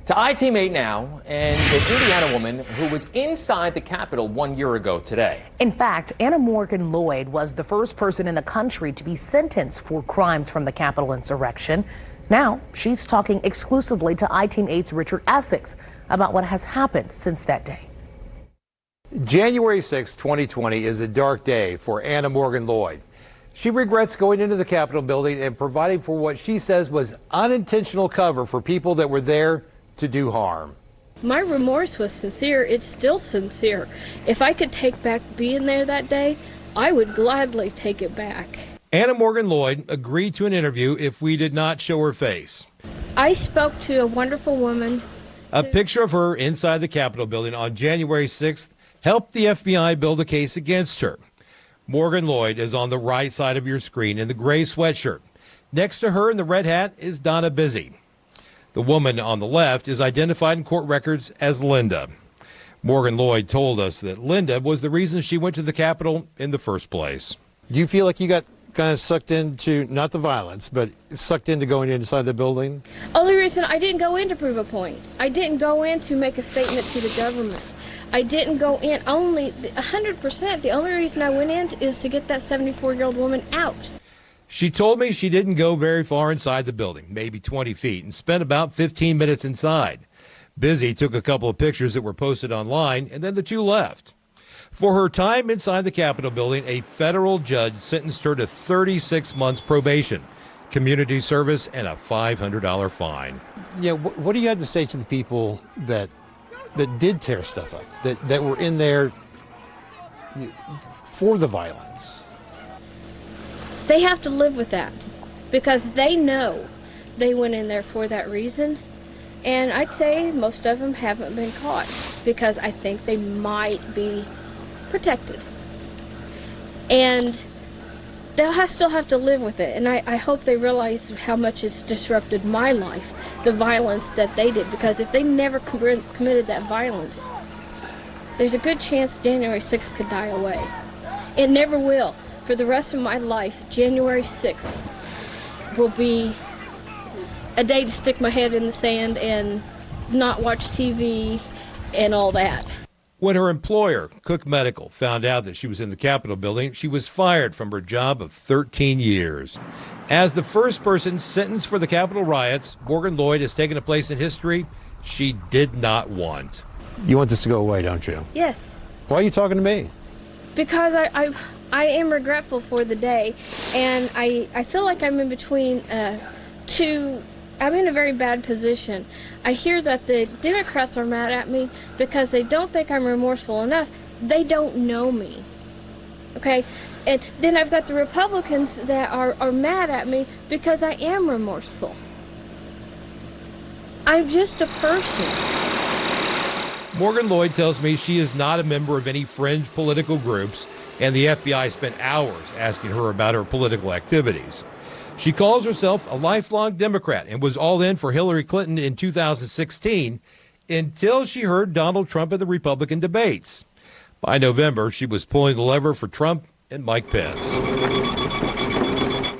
To I-Team 8 now, and an Indiana woman who was inside the Capitol 1 year ago today. In fact, Anna Morgan-Lloyd was the first person in the country to be sentenced for crimes from the Capitol insurrection. Now she's talking exclusively to I-Team 8's Richard Essex about what has happened since that day. January 6, 2020 is a dark day for Anna Morgan-Lloyd. She regrets going into the Capitol building and providing for what she says was unintentional cover for people that were there to do harm. My remorse was sincere. It's still sincere. If I could take back being there that day, I would gladly take it back. Anna Morgan-Lloyd agreed to an interview if we did not show her face. I spoke to a wonderful woman. A picture of her inside the Capitol building on January 6th helped the FBI build a case against her. Morgan-Lloyd is on the right side of your screen in the gray sweatshirt. Next to her in the red hat is Donna Busy. The woman on the left is identified in court records as Linda. Morgan-Lloyd told us that Linda was the reason she went to the Capitol in the first place. Do you feel like you got kind of sucked into, not the violence, but sucked into going inside the building? Only reason I didn't go in to prove a point. I didn't go in to make a statement to the government. I didn't go in only 100%. The only reason I went in is to get that 74-year-old woman out. She told me she didn't go very far inside the building, maybe 20 feet, and spent about 15 minutes inside. Busy took a couple of pictures that were posted online, and then the two left. For her time inside the Capitol building, a federal judge sentenced her to 36 months probation, community service, and a $500 fine. Yeah, what do you have to say to the people that did tear stuff up, that were in there for the violence? They have to live with that because they know they went in there for that reason. And I'd say most of them haven't been caught because I think they might be protected. And they'll still have to live with it. And I hope they realize how much it's disrupted my life, the violence that they did. Because if they never committed that violence, there's a good chance January 6th could die away. It never will. For the rest of my life, January 6th will be a day to stick my head in the sand and not watch TV and all that. When her employer, Cook Medical, found out that she was in the Capitol building, she was fired from her job of 13 years. As the first person sentenced for the Capitol riots, Morgan-Lloyd has taken a place in history she did not want. You want this to go away, don't you? Yes. Why are you talking to me? Because I am regretful for the day, and I feel like I'm in between two. I'm in a very bad position. I hear that the Democrats are mad at me because they don't think I'm remorseful enough. They don't know me. Okay? And then I've got the Republicans that are mad at me because I am remorseful. I'm just a person. Morgan-Lloyd tells me she is not a member of any fringe political groups, and the FBI spent hours asking her about her political activities. She calls herself a lifelong Democrat and was all in for Hillary Clinton in 2016 until she heard Donald Trump in the Republican debates. By November, she was pulling the lever for Trump and Mike Pence.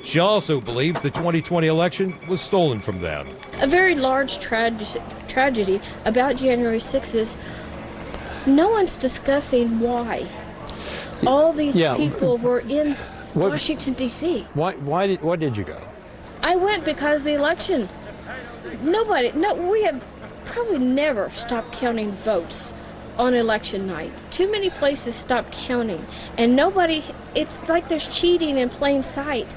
She also believes the 2020 election was stolen from them. A very large tragedy about January 6th is no one's discussing why. All these people were in Washington, D.C. Why did you go? I went because the election, we have probably never stopped counting votes on election night. Too many places stopped counting, and it's like there's cheating in plain sight,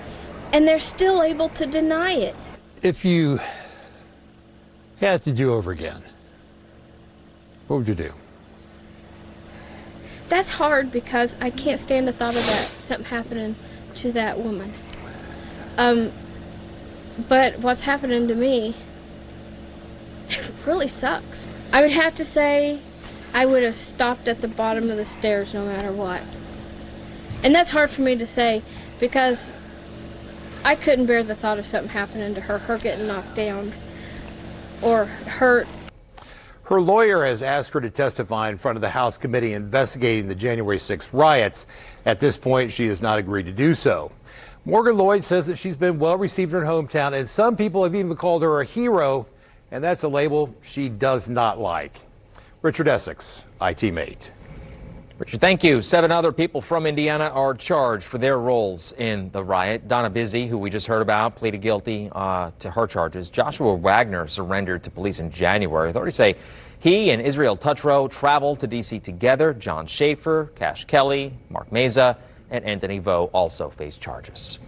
and they're still able to deny it. If you had to do over again, what would you do? That's hard because I can't stand the thought of something happening to that woman. But what's happening to me really sucks. I would have to say I would have stopped at the bottom of the stairs no matter what. And that's hard for me to say because I couldn't bear the thought of something happening to her getting knocked down or hurt. Her lawyer has asked her to testify in front of the House committee investigating the January 6th riots. At this point, she has not agreed to do so. Morgan-Lloyd says that she's been well received in her hometown, and some people have even called her a hero And that's a label she does not like. Richard Essex, ITV8. Richard, thank you. 7 other people from Indiana are charged for their roles in the riot. Donna Bizzi, who we just heard about, pleaded guilty to her charges. Joshua Wagner surrendered to police in January. Authorities say he and Israel Tutro traveled to D.C. together. John Schaefer, Cash Kelly, Mark Meza, and Anthony Vo also face charges.